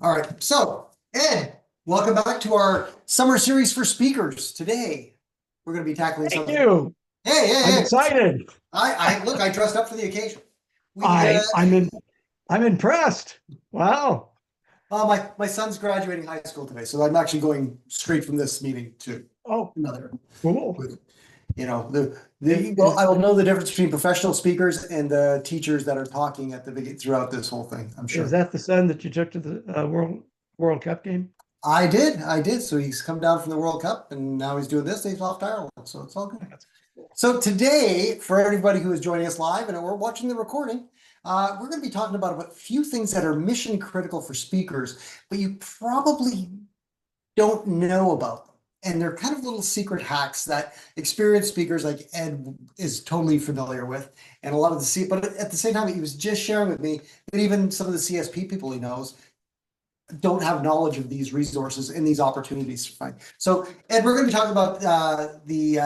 All right, so Ed, welcome back to our summer series for speakers. Today, we're going to be tackling Thank something. you. Hey, hey, I'm hey! excited. I look, I dressed up for the occasion. We, I I'm in I'm impressed. Wow. my son's graduating high school today, so I'm actually going straight from this meeting to Oh, another. cool. With, well, I will know the difference between professional speakers and the teachers that are talking at the beginning throughout this whole thing. I'm Is sure. that the son that you took to the World Cup game? I did. So he's come down from the World Cup, and now he's doing this. He's off to Ireland, so it's all good. That's cool. So today, for everybody who is joining us live and we're watching the recording, we're going to be talking about a few things that are mission critical for speakers, but you probably don't know about them. And they're kind of little secret hacks that experienced speakers like Ed is totally familiar with. And a lot of but at the same time, he was just sharing with me that even some of the CSP people he knows don't have knowledge of these resources and these opportunities to find. So, Ed, we're going to be talking about the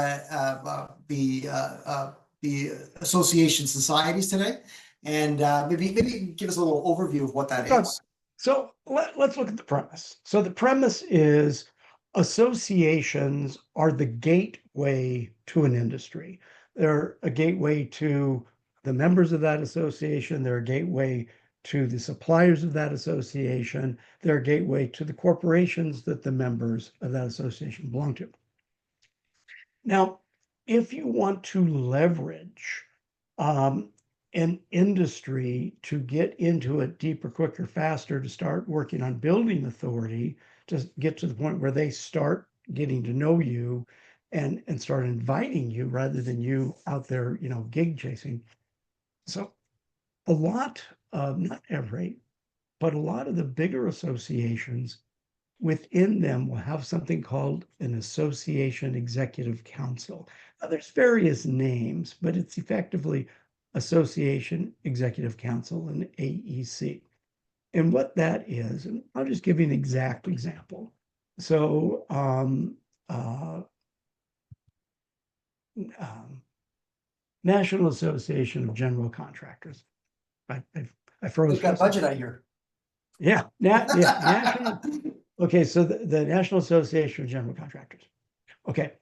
association societies today, and maybe give us a little overview of what that So, is. let's look at the premise. So the premise is associations are the gateway to an industry. They're a gateway to the members of that association. They're a gateway to the suppliers of that association. They're a gateway to the corporations that the members of that association belong to. Now, if you want to leverage um, an industry to get into it deeper, quicker, faster, to start working on building authority, to get to the point where they start getting to know you and start inviting you rather than you out there, gig chasing. So a lot of, not every, but a lot of the bigger associations within them will have something called an association executive council. Now, there's various names, but it's effectively Association Executive Council, an AEC. And what that is, and I'll just give you an exact example. So, um, National Association of General Contractors. I froze They've for a got budget, second. I hear. Yeah, national. Okay, so the National Association of General Contractors. Okay,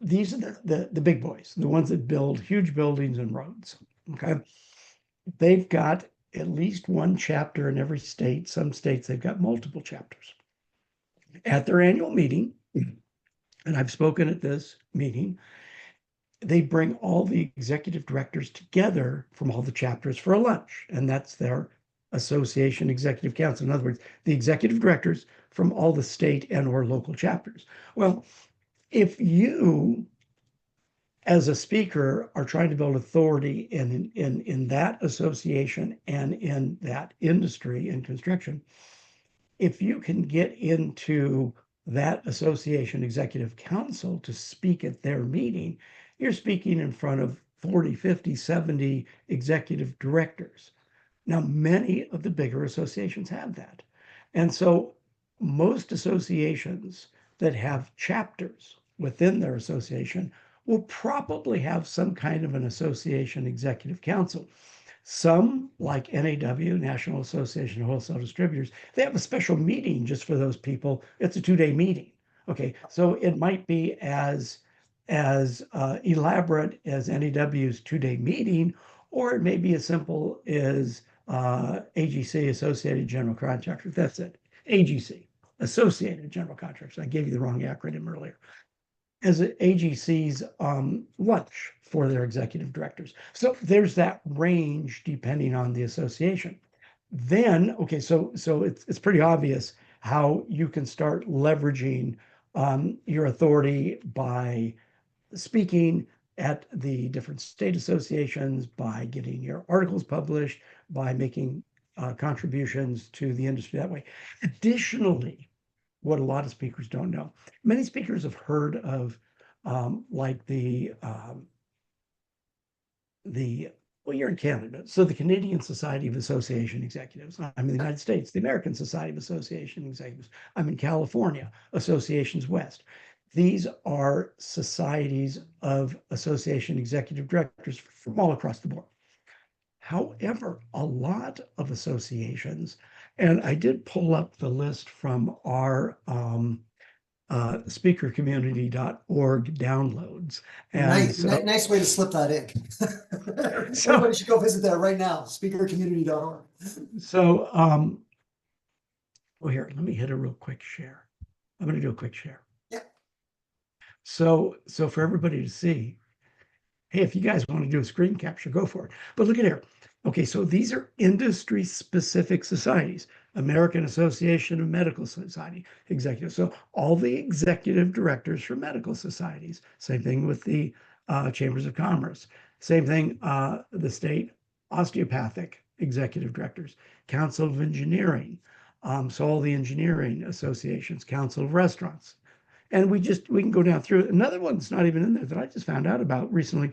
these are the big boys, the ones that build huge buildings and roads. Okay, they've got at least one chapter in every state. Some states they've got multiple chapters. At their annual meeting, and I've spoken at this meeting, they bring all the executive directors together from all the chapters for a lunch, and that's their association executive council. In other words, the executive directors from all the state and or local chapters. Well, if you as a speaker are trying to build authority in that association and in that industry in construction, if you can get into that association executive council to speak at their meeting, you're speaking in front of 40, 50, 70 executive directors. Now, many of the bigger associations have that. And so most associations that have chapters within their association will probably have some kind of an association executive council. Some, like NAW, National Association of Wholesale Distributors, they have a special meeting just for those people. It's a 2-day meeting. Okay, so it might be as elaborate as NAW's 2-day meeting, or it may be as simple as AGC, Associated General Contractors. That's it. AGC, Associated General Contractors. I gave you the wrong acronym earlier. As AGC's lunch for their executive directors. So there's that range depending on the association. Then, okay, so it's pretty obvious how you can start leveraging your authority by speaking at the different state associations, by getting your articles published, by making contributions to the industry that way. Additionally, what a lot of speakers don't know, many speakers have heard of like the well, you're in Canada, so the Canadian Society of Association Executives. I'm in the United States, the American Society of Association Executives. I'm in California, Associations West. These are societies of association executive directors from all across the board. However, a lot of associations And I did pull up the list from our speakercommunity.org downloads. And Nice, so, nice way to slip that in. so, Everybody should go visit that right now, speakercommunity.org. so, well, here, let me hit a real quick share. I'm going to do a quick share. Yeah. So for everybody to see, hey, if you guys want to do a screen capture, go for it. But look at here. Okay, so these are industry specific societies. American Association of Medical Society executives. So all the executive directors for medical societies. Same thing with the chambers of commerce. Same thing, the state osteopathic executive directors, Council of Engineering. So all the engineering associations, Council of Restaurants. And we can go down through it. Another one that's not even in there that I just found out about recently.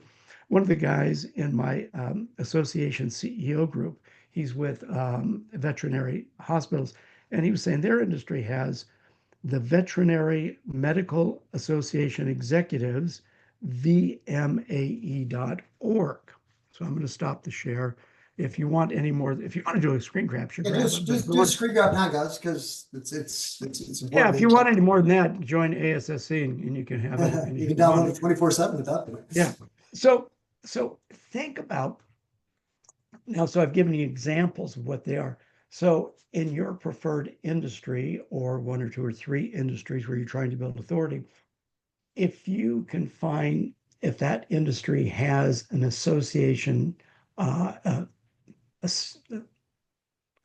One of the guys in my association CEO group, he's with veterinary hospitals, and he was saying their industry has the Veterinary Medical Association Executives, VMAE.org. So I'm going to stop the share. If you want any more, if you want to do a screen capture, Yeah, grab it. But do a screen grab now, guys, because it's yeah, important if that you you want check. any more than that, join ASSC and you can have it You can anything you download want. it 24/7 at that point. Yeah. So think about now. So I've given you examples of what they are. So in your preferred industry or one or two or three industries where you're trying to build authority, if you can find if that industry has an association, a, a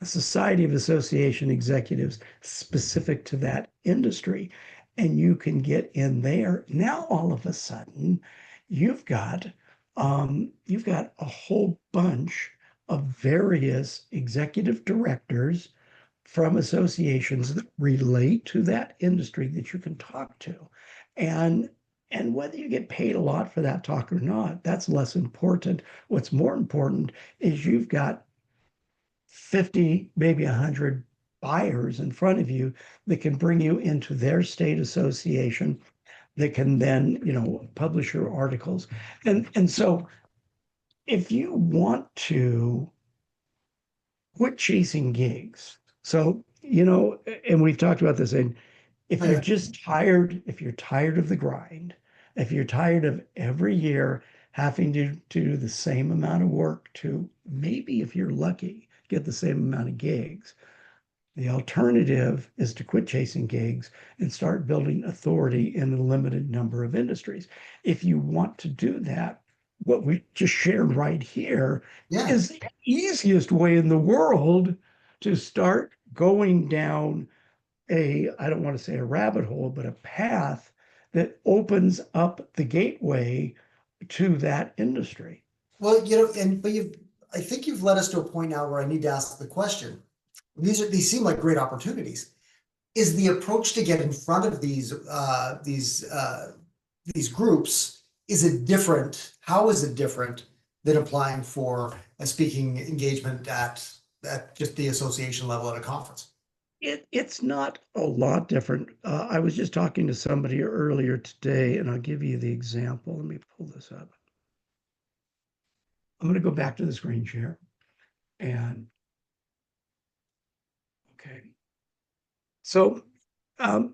a society of association executives specific to that industry, and you can get in there. Now, all of a sudden, you've got you've got a whole bunch of various executive directors from associations that relate to that industry that you can talk to. And and whether you get paid a lot for that talk or not, that's less important. What's more important is you've got 50, maybe 100 buyers in front of you that can bring you into their state association that can then, publish your articles. And so if you want to quit chasing gigs, so, and we've talked about this, and if Oh, you're yeah. just tired, if you're tired of the grind, if you're tired of every year having to do the same amount of work to maybe, if you're lucky, get the same amount of gigs, the alternative is to quit chasing gigs and start building authority in a limited number of industries. If you want to do that, what we just shared right here Yeah. is the easiest way in the world to start going down I don't want to say a rabbit hole, but a path that opens up the gateway to that industry. Well, I think you've led us to a point now where I need to ask the question. These seem like great opportunities. Is the approach to get in front of these groups, is it different? How is it different than applying for a speaking engagement at just the association level at a conference? It's not a lot different. I was just talking to somebody earlier today, and I'll give you the example. Let me pull this up. I'm going to go back to the screen share. And okay. So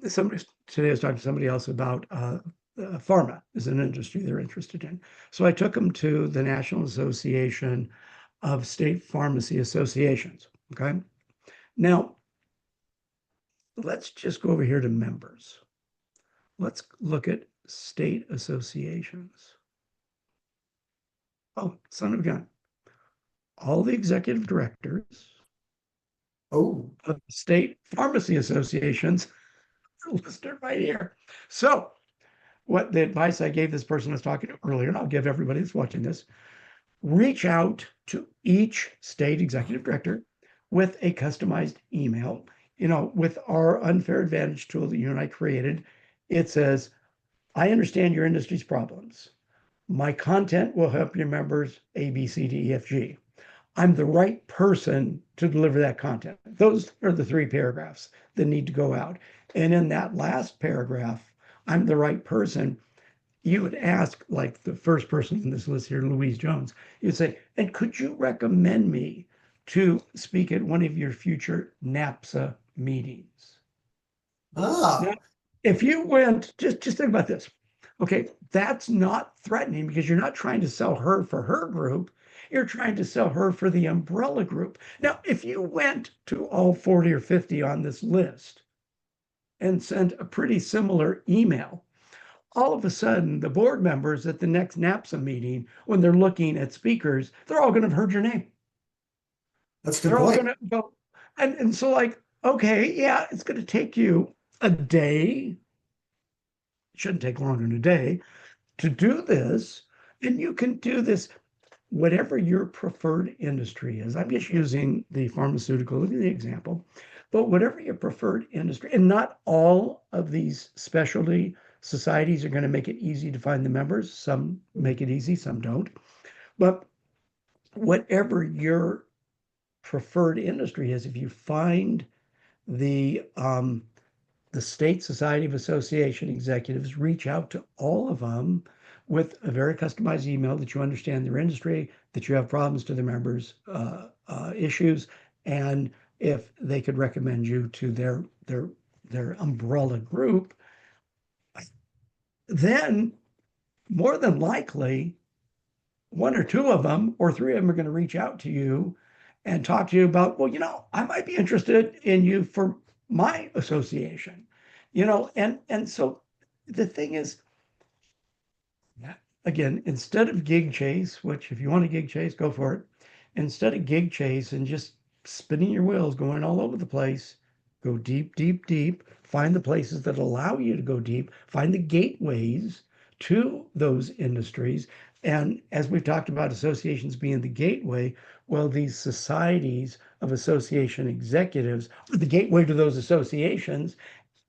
somebody today I was talking to somebody else about pharma is an industry they're interested in. So I took them to the National Association of State Pharmacy Associations. Okay. Now, let's just go over here to members. Let's look at state associations. Oh, son of a gun. All the executive directors Oh, of state pharmacy associations are listed right here. So, what the advice I gave this person I was talking to earlier, and I'll give everybody that's watching this, reach out to each state executive director with a customized email. With our unfair advantage tool that you and I created, it says, I understand your industry's problems. My content will help your members A, B, C, D, E, F, G. I'm the right person to deliver that content. Those are the three paragraphs that need to go out. And in that last paragraph, I'm the right person. You would ask, like the first person in this list here, Louise Jones, you'd say, and could you recommend me to speak at one of your future NAPSA meetings. Now, Ah, if you went, just think about this. Okay, that's not threatening because you're not trying to sell her for her group. You're trying to sell her for the umbrella group. Now, if you went to all 40 or 50 on this list and sent a pretty similar email, all of a sudden the board members at the next NAPSA meeting, when they're looking at speakers, they're all going to have heard your name. that's a good They're all point. going to go, and so like, okay, yeah, it's going to take you a day. It shouldn't take longer than a day to do this. And you can do this whatever your preferred industry is. I'm just using the pharmaceutical as the example, but whatever your preferred industry, and not all of these specialty societies are going to make it easy to find the members. Some make it easy, some don't. But whatever your preferred industry is, if you find the the State Society of Association executives, reach out to all of them with a very customized email that you understand their industry, that you have problems to the members' issues, and if they could recommend you to their umbrella group, then more than likely one or two of them or three of them are going to reach out to you and talk to you about, well, I might be interested in you for my association, and so the thing is, again, instead of gig chase, which if you want a gig chase, go for it. Instead of gig chase and just spinning your wheels, going all over the place, go deep, deep, deep. Find the places that allow you to go deep. Find the gateways to those industries. And as we've talked about associations being the gateway, well, these societies of association executives are the gateway to those associations.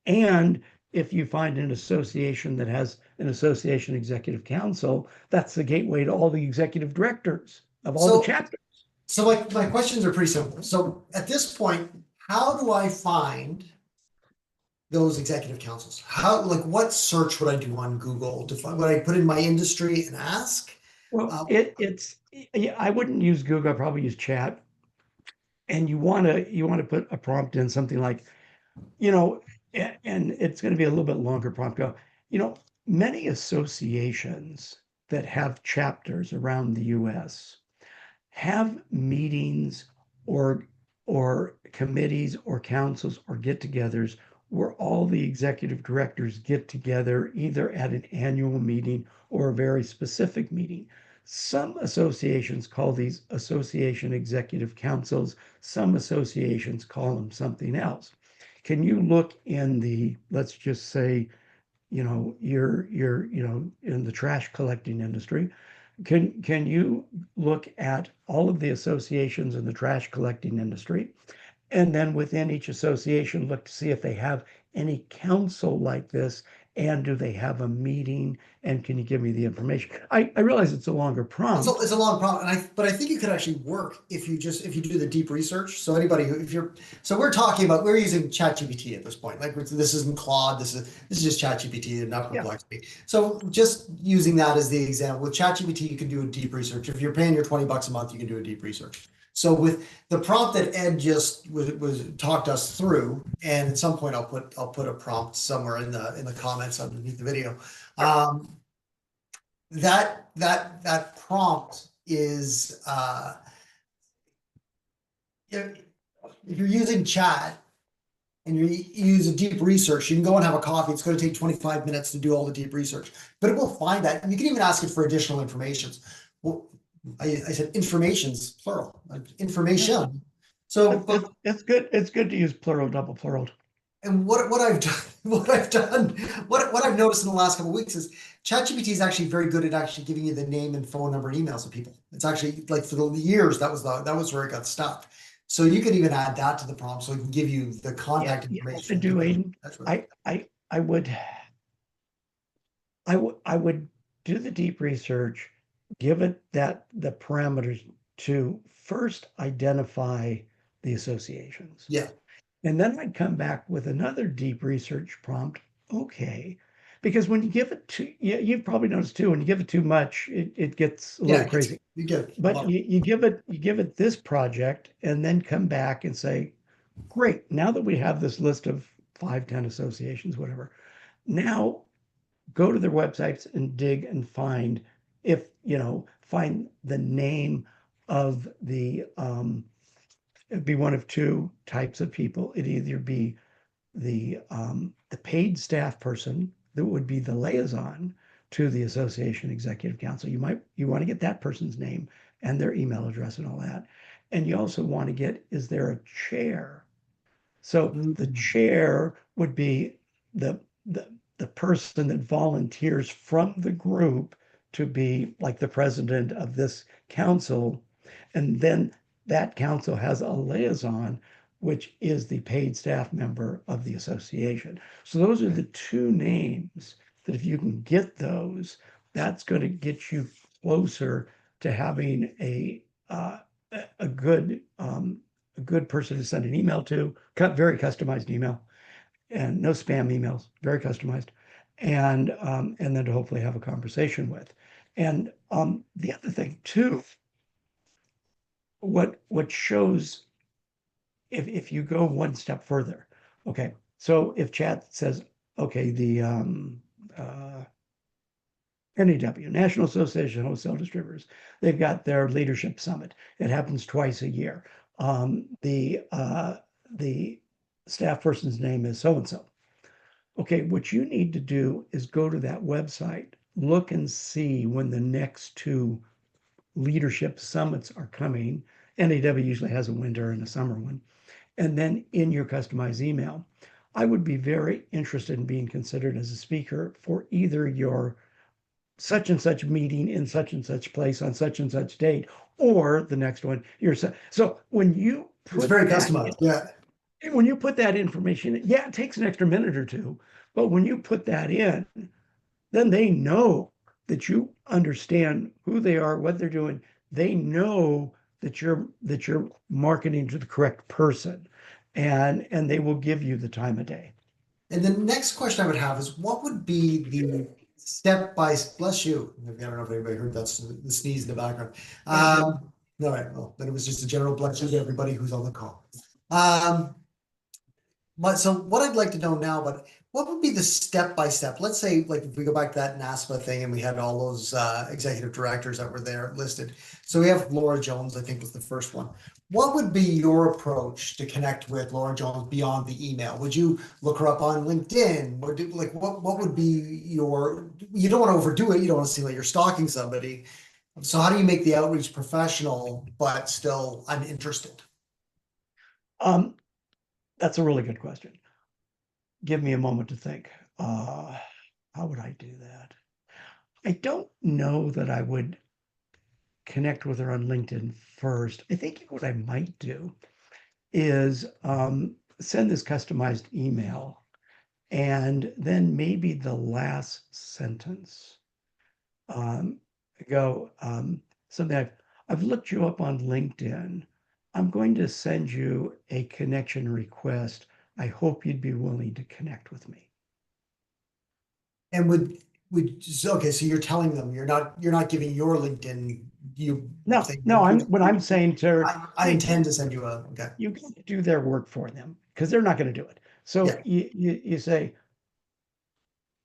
And if you find an association that has an association executive council, that's the gateway to all the executive directors of all the So, chapters. my questions are pretty simple. So at this point, how do I find those executive councils? How, like, what search would I do on Google to find, would I put in my industry and ask? Well, Uh, it's yeah, I wouldn't use Google, I'd probably use chat. And you want to put a prompt in something like, you know, and it's going to be a little bit longer prompt. Go, you know, many associations that have chapters around the US have meetings or committees or councils or get-togethers where all the executive directors get together either at an annual meeting or a very specific meeting. Some associations call these association executive councils. Some associations call them something else. Can you look in the, let's just say, you're in the trash collecting industry, can you look at all of the associations in the trash collecting industry, and then within each association, look to see if they have any council like this, and do they have a meeting, and can you give me the information? I realize it's a longer prompt. it's a long problem, but I think it could actually work if you do the deep research. So anybody who, if you're, so we're using ChatGPT at this point. Like, this isn't Claude, this is just ChatGPT and not Yeah. Perplexity. So just using that as the example, with ChatGPT, you can do a deep research. If you're paying your $20 a month, you can do a deep research. So with the prompt that Ed just was talked us through, and at some point I'll put a prompt somewhere in the comments underneath the video. That prompt is if you're using chat and you use a deep research, you can go and have a coffee. It's going to take 25 minutes to do all the deep research, but it will find that. And you can even ask it for additional information. Well, I said information's plural, information. So, It's good to use plural, double plural. and what I've done, what I've noticed in the last couple of weeks is ChatGPT is actually very good at actually giving you the name and phone number and emails of people. It's actually, like, for the years that was where it got stuck. So you could even add that to the prompt, so it can give you the contact Yeah, information. doing, That's really I would, I would do the deep research, give it the parameters to first identify the associations. yeah. And then I'd come back with another deep research prompt. Okay, because when you give it to, you've probably noticed too, when you give it too much, it gets a Yeah, little crazy. you get a But lot of, you give it this project and then come back and say, great, now that we have this list of 5, 10 associations, whatever, now go to their websites and dig and find if, find the name of the, it'd be one of two types of people. It'd either be the paid staff person that would be the liaison to the association executive council. You want to get that person's name and their email address and all that. And you also want to get, is there a chair? So the Mhm. chair would be the the the person that volunteers from the group to be like the president of this council. And then that council has a liaison, which is the paid staff member of the association. So those are the two names that if you can get those, that's going to get you closer to having a good a good person to send an email to, very customized email, and no spam emails, very customized, and then to hopefully have a conversation with. And the other thing too, what shows if you go one step further, okay, so if chat says, okay, the NAW, National Association of Wholesale Distributors, they've got their leadership summit. It happens twice a year. The staff person's name is so and so. Okay, what you need to do is go to that website, look and see when the next two leadership summits are coming. NAW usually has a winter and a summer one. And then in your customized email, I would be very interested in being considered as a speaker for either your such and such meeting in such and such place on such and such date, or the next one. So it's very customized. Yeah. when you put that information, yeah, it takes an extra minute or two, but when you put that in, then they know that you understand who they are, what they're doing. They know that you're marketing to the correct person, and they will give you the time of day. And the next question I would have is what would be the step by, bless you. I don't know if anybody heard that the sneeze in the background. Yeah, I did. All right, well, then it was just a general blessing to everybody who's on the call. Um, but so what I'd like to know now, but what would be the step by step? Let's say, like, if we go back to that NASPA thing and we had all those executive directors that were there listed. So we have Laura Jones, I think was the first one. What would be your approach to connect with Laura Jones beyond the email? Would you look her up on LinkedIn? What would be your, you don't want to overdo it, you don't want to seem like you're stalking somebody. So how do you make the outreach professional, but still I'm interested? Um, that's a really good question. Give me a moment to think. How would I do that? I don't know that I would connect with her on LinkedIn first. I think what I might do is send this customized email, and then maybe the last sentence go something I've looked you up on LinkedIn. I'm going to send you a connection request. I hope you'd be willing to connect with me. And okay, so you're telling them you're not giving your LinkedIn, you No, think no, I'm saying to her, I hey, intend to send you a, okay. you can do their work for them because they're not going to do it. So Yeah. you say,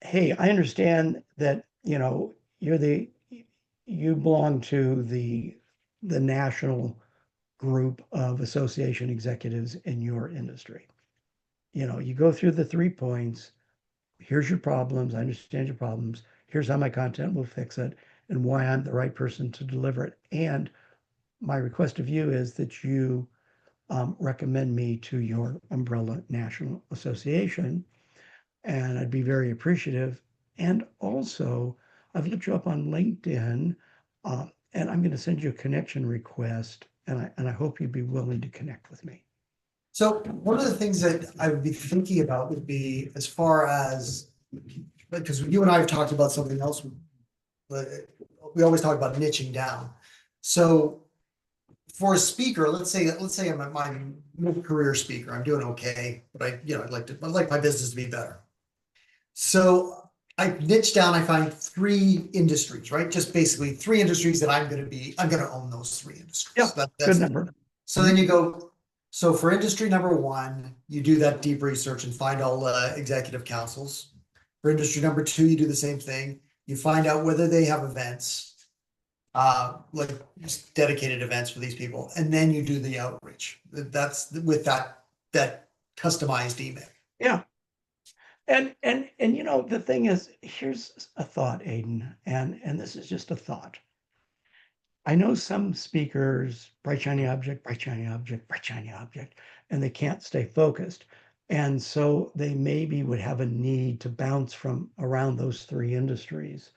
hey, I understand that, you belong to the national group of association executives in your industry. You go through the 3 points. Here's your problems. I understand your problems. Here's how my content will fix it and why I'm the right person to deliver it. And my request of you is that you recommend me to your umbrella national association, and I'd be very appreciative. And also, I've looked you up on LinkedIn, and I'm going to send you a connection request, and I hope you'd be willing to connect with me. So one of the things that I would be thinking about would be as far as, because you and I have talked about something else, but we always talk about niching down. So for a speaker, let's say I'm my mid-career speaker, I'm doing okay, but I'd like my business to be better. So I niche down, I find three industries, right? Just basically three industries that I'm gonna own those three Yeah, industries. good That's, number. so then you go, so for industry number one, you do that deep research and find all executive councils. For industry number two, you do the same thing. You find out whether they have events, like just dedicated events for these people, and then you do the outreach. That's with that customized email. Yeah. And you know, the thing is, here's a thought, Aidan, and this is just a thought. I know some speakers, bright shiny object, bright shiny object, bright shiny object, and they can't stay focused. And so they maybe would have a need to bounce from around those three industries.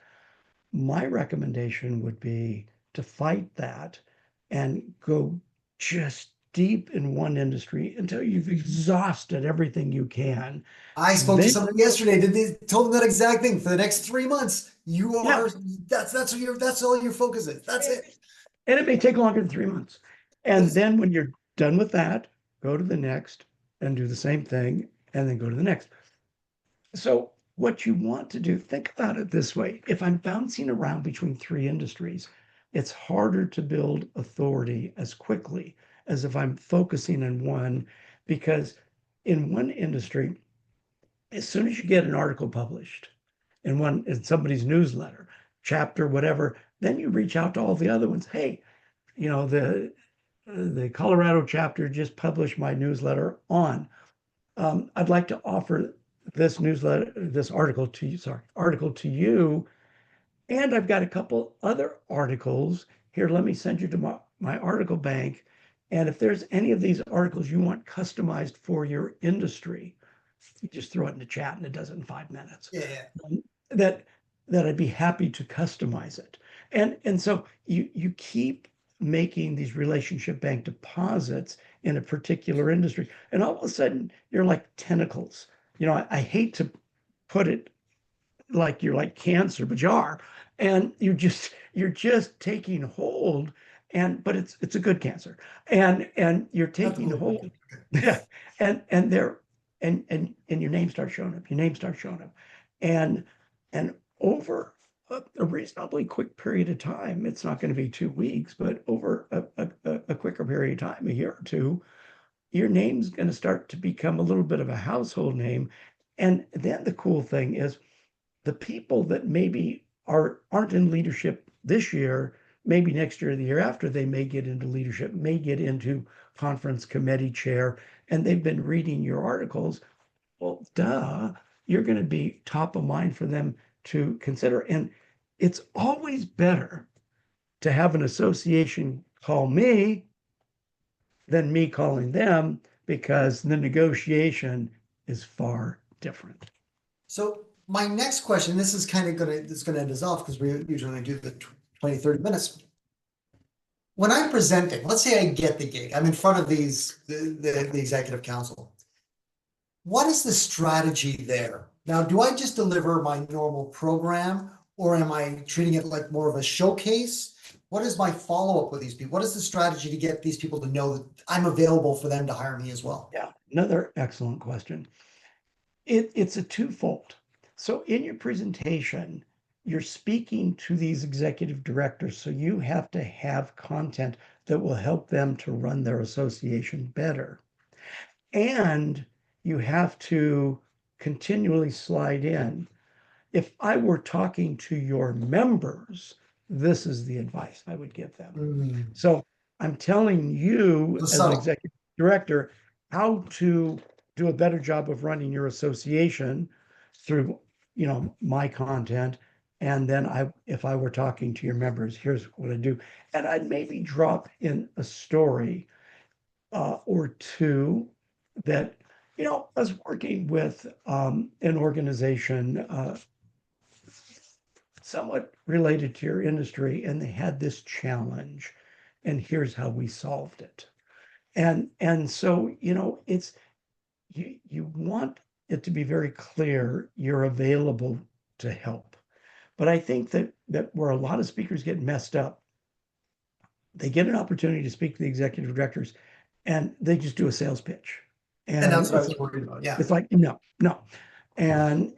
My recommendation would be to fight that and go just deep in one industry until you've exhausted everything you can. I spoke to Then, someone yesterday. Did they told them that exact thing? For the next 3 months, you yeah, are that's what that's all your focus is. That's it. and it may take longer than 3 months. And Yes. then when you're done with that, go to the next and do the same thing, and then go to the next. So what you want to do, think about it this way. If I'm bouncing around between three industries, it's harder to build authority as quickly as if I'm focusing on one, because in one industry, as soon as you get an article published in somebody's newsletter, chapter, whatever, then you reach out to all the other ones. Hey, you know, the Colorado chapter just published my newsletter on. I'd like to offer this article to you, article to you. And I've got a couple other articles here. Let me send you to my article bank. And if there's any of these articles you want customized for your industry, you just throw it in the chat and it does it in 5 minutes. Yeah. That that I'd be happy to customize it. And so you keep making these relationship bank deposits in a particular industry, and all of a sudden you're like tentacles. You know, I hate to put it like you're like cancer, but you are, and you're just taking hold, and but it's a good cancer, and you're Not the taking movie. hold, yeah, and there and your name starts showing up. Your name starts showing up, and and over a reasonably quick period of time, it's not going to be 2 weeks, but over a quicker period of time, a year or two, your name's going to start to become a little bit of a household name. And then the cool thing is the people that maybe aren't in leadership this year, maybe next year or the year after, they may get into leadership, may get into conference committee chair, and they've been reading your articles. Well, duh, you're going to be top of mind for them to consider. And it's always better to have an association call me than me calling them, because the negotiation is far different. So my next question, this is kind of gonna end us off because we usually do the 20, 30 minutes. When I'm presenting, let's say I get the gig, I'm in front of the executive council. What is the strategy there? Now, do I just deliver my normal program, or am I treating it like more of a showcase? What is my follow-up with these people? What is the strategy to get these people to know that I'm available for them to hire me as well? Yeah, another excellent question. It's a twofold. So in your presentation, you're speaking to these executive directors, so you have to have content that will help them to run their association better. And you have to continually slide in. If I were talking to your members, this is the advice I would give them. Mm, So I'm telling you so as an subtle. executive director how to do a better job of running your association through, my content. And then if I were talking to your members, here's what I do. And I'd maybe drop in a story or two that, I was working with an organization somewhat related to your industry, and they had this challenge, and here's how we solved it. And so, it's you want it to be very clear you're available to help. But I think that where a lot of speakers get messed up, they get an opportunity to speak to the executive directors and they just do a sales pitch. And And that's what I it's was worried about. Yeah. it's like, no, no. And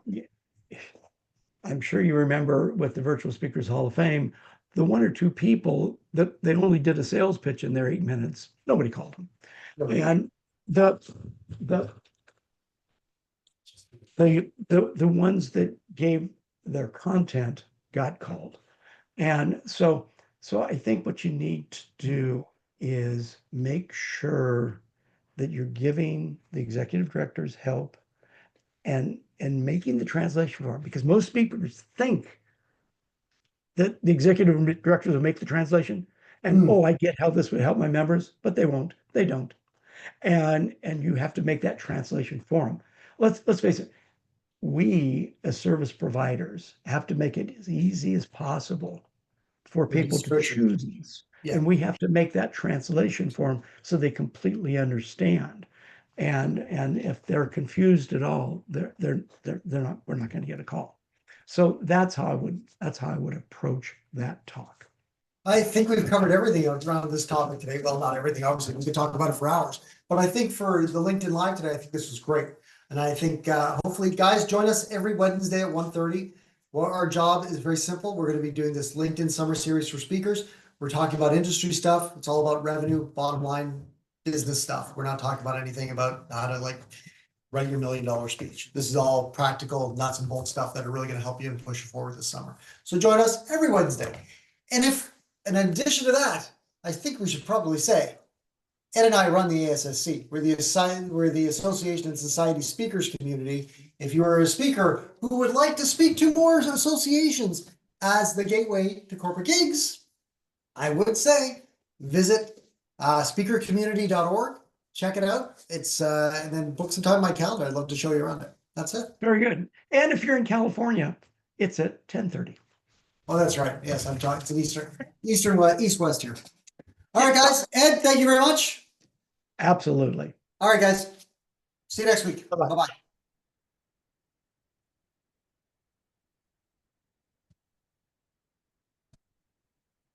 I'm sure you remember with the Virtual Speakers Hall of Fame, the one or two people that they only did a sales pitch in their 8 minutes. Nobody called them. And the the the ones that gave their content got called. And so I think what you need to do is make sure that you're giving the executive directors help and making the translation for them, because most speakers think that the executive directors will make the translation and Mm, oh, I get how this would help my members, but they won't. They don't. And you have to make that translation for them. Let's face it, we as service providers have to make it as easy as possible for people to researching. choose us. Yeah. And we have to make that translation for them so they completely understand. And if they're confused at all, we're not going to get a call. So that's how I would approach that talk. I think we've covered everything around this topic today. Well, not everything, obviously, we could talk about it for hours. But I think for the LinkedIn Live today, I think this was great. And I think hopefully guys join us every Wednesday at 1:30. Well, our job is very simple. We're going to be doing this LinkedIn Summer Series for speakers. We're talking about industry stuff. It's all about revenue, bottom line, business stuff. We're not talking about anything about how to like write your $1 million speech. This is all practical, nuts and bolts stuff that are really going to help you and push you forward this summer. So join us every Wednesday. And if, in addition to that, I think we should probably say, Ed and I run the ASSC. We're the Association and Society Speakers community. If you are a speaker who would like to speak to more associations as the gateway to corporate gigs, I would say visit speakercommunity.org. Check it out. It's and then book some time on my calendar. I'd love to show you around it. That's it. Very good. And if you're in California, it's at 10:30. Oh, that's right. Yes, I'm talking. It's an east-west here. All right, guys. Ed, thank you very much. Absolutely. All right, guys. See you next week. Bye-bye. Bye-bye.